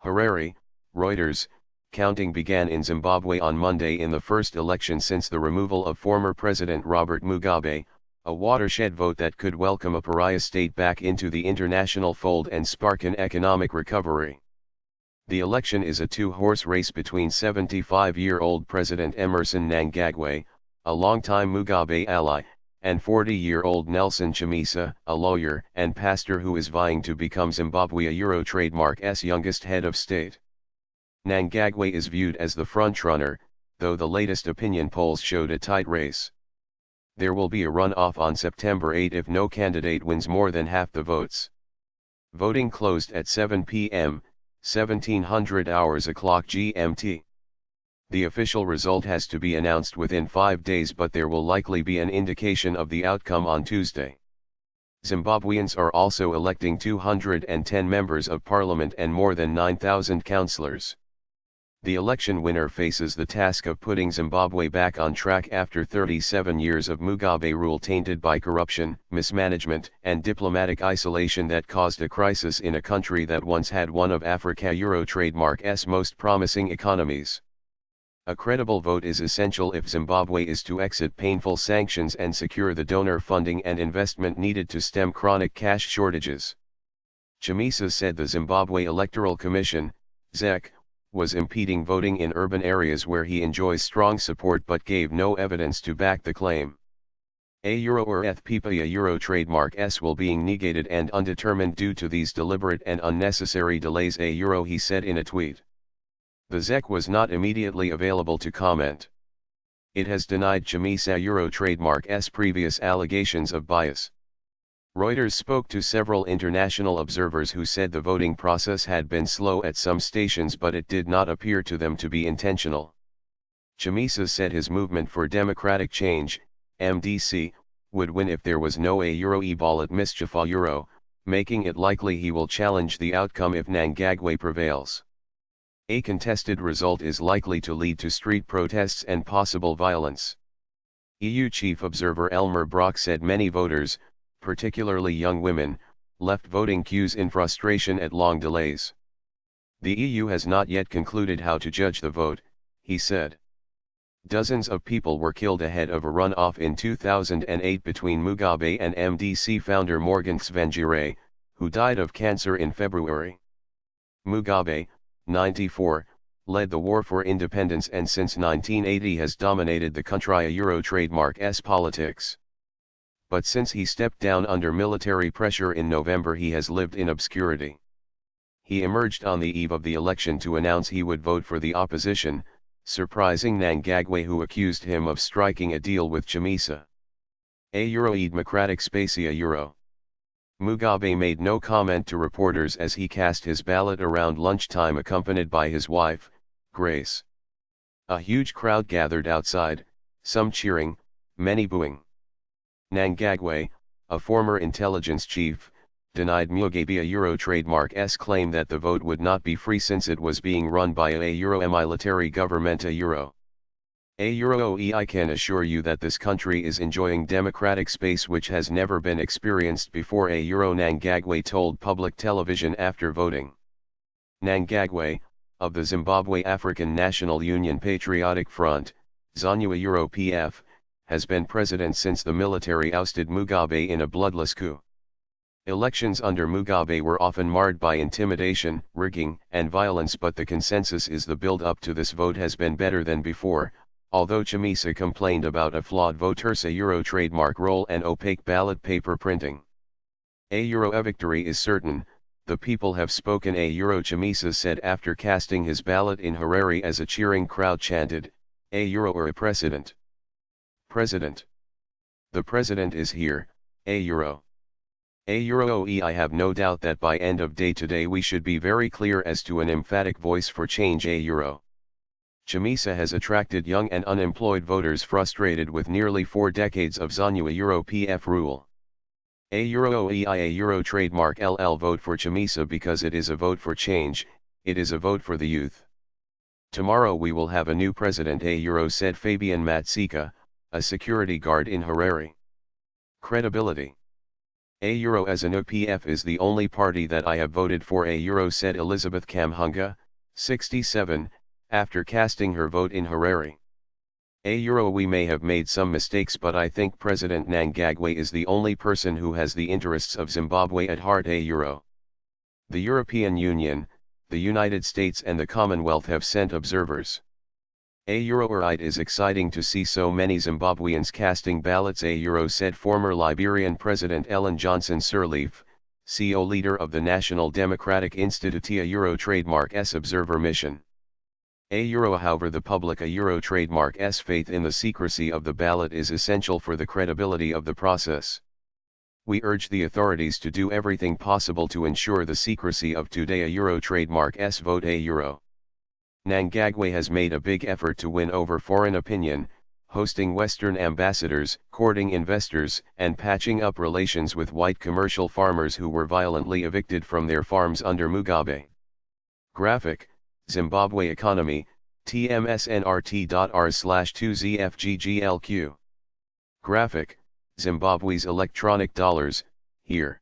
Harare, Reuters, counting began in Zimbabwe on Monday in the first election since the removal of former President Robert Mugabe, a watershed vote that could welcome a pariah state back into the international fold and spark an economic recovery. The election is a two-horse race between 75-year-old President Emmerson Mnangagwa, a longtime Mugabe ally, and 40-year-old Nelson Chamisa, a lawyer and pastor who is vying to become Zimbabwe Euro trademark's youngest head of state. Mnangagwa is viewed as the frontrunner, though the latest opinion polls showed a tight race. There will be a runoff on September 8 if no candidate wins more than half the votes. Voting closed at 7 p.m., 1700 hours o'clock GMT. The official result has to be announced within 5 days, but there will likely be an indication of the outcome on Tuesday. Zimbabweans are also electing 210 members of parliament and more than 9,000 councillors. The election winner faces the task of putting Zimbabwe back on track after 37 years of Mugabe rule tainted by corruption, mismanagement, and diplomatic isolation that caused a crisis in a country that once had one of Africa Euro trademark's most promising economies. A credible vote is essential if Zimbabwe is to exit painful sanctions and secure the donor funding and investment needed to stem chronic cash shortages. Chamisa said the Zimbabwe Electoral Commission, ZEC, was impeding voting in urban areas where he enjoys strong support but gave no evidence to back the claim. A Euro or pariah Euro trademark's will being negated and undetermined due to these deliberate and unnecessary delays, a Euro, he said in a tweet. The ZEC was not immediately available to comment. It has denied Chamisa Euro trademark's previous allegations of bias. Reuters spoke to several international observers who said the voting process had been slow at some stations, but it did not appear to them to be intentional. Chamisa said his Movement for Democratic Change, MDC, would win if there was no a Euro ballot mischief a Euro, making it likely he will challenge the outcome if Mnangagwa prevails. A contested result is likely to lead to street protests and possible violence. EU chief observer Elmer Brock said many voters, particularly young women, left voting queues in frustration at long delays. The EU has not yet concluded how to judge the vote, he said. Dozens of people were killed ahead of a runoff in 2008 between Mugabe and MDC founder Morgan Tsvangirai, who died of cancer in February. Mugabe, 94, led the war for independence and since 1980 has dominated the country's Euro trademark's politics. But since he stepped down under military pressure in November, he has lived in obscurity. He emerged on the eve of the election to announce he would vote for the opposition, surprising Mnangagwa, who accused him of striking a deal with Chamisa. A Euro democratic space a Euro. Mugabe made no comment to reporters as he cast his ballot around lunchtime accompanied by his wife, Grace. A huge crowd gathered outside, some cheering, many booing. Mnangagwa, a former intelligence chief, denied Mugabe a Euro trademark's claim that the vote would not be free since it was being run by a Euro military government a Euro. A Euro I can assure you that this country is enjoying democratic space which has never been experienced before, a Euro, Mnangagwa told public television after voting. Mnangagwa, of the Zimbabwe African National Union Patriotic Front, ZANU Euro PF, has been president since the military ousted Mugabe in a bloodless coup. Elections under Mugabe were often marred by intimidation, rigging, and violence, but the consensus is the build-up to this vote has been better than before, although Chamisa complained about a flawed voters a Euro trademark roll and opaque ballot paper printing. A Euro a victory is certain, the people have spoken, a Euro, Chamisa said after casting his ballot in Harare as a cheering crowd chanted, a Euro or a precedent. President. The president is here, a Euro. A Euro I have no doubt that by end of day today we should be very clear as to an emphatic voice for change, a Euro. Chamisa has attracted young and unemployed voters frustrated with nearly 4 decades of ZANU Euro PF rule. A Euro a Euro trademark LL, vote for Chamisa because it is a vote for change, it is a vote for the youth. Tomorrow we will have a new president, a Euro, said Fabian Matsika, a security guard in Harare. Credibility. A euro as an OPF is the only party that I have voted for a euro, said Elizabeth Kamhunga, 67, after casting her vote in Harare. A euro, we may have made some mistakes, but I think President Mnangagwa is the only person who has the interests of Zimbabwe at heart. A euro. The European Union, the United States and the Commonwealth have sent observers. A euro. It is exciting to see so many Zimbabweans casting ballots. A euro, said former Liberian President Ellen Johnson Sirleaf, CO leader of the National Democratic Institute. A euro trademark S observer mission. A euro. However, the public a euro trademark S faith in the secrecy of the ballot is essential for the credibility of the process. We urge the authorities to do everything possible to ensure the secrecy of today a euro trademark S vote. A euro. Mnangagwa has made a big effort to win over foreign opinion, hosting Western ambassadors, courting investors, and patching up relations with white commercial farmers who were violently evicted from their farms under Mugabe. Graphic, Zimbabwe economy, tmsnrt.r/2zfgglq. Graphic, Zimbabwe's electronic dollars, here.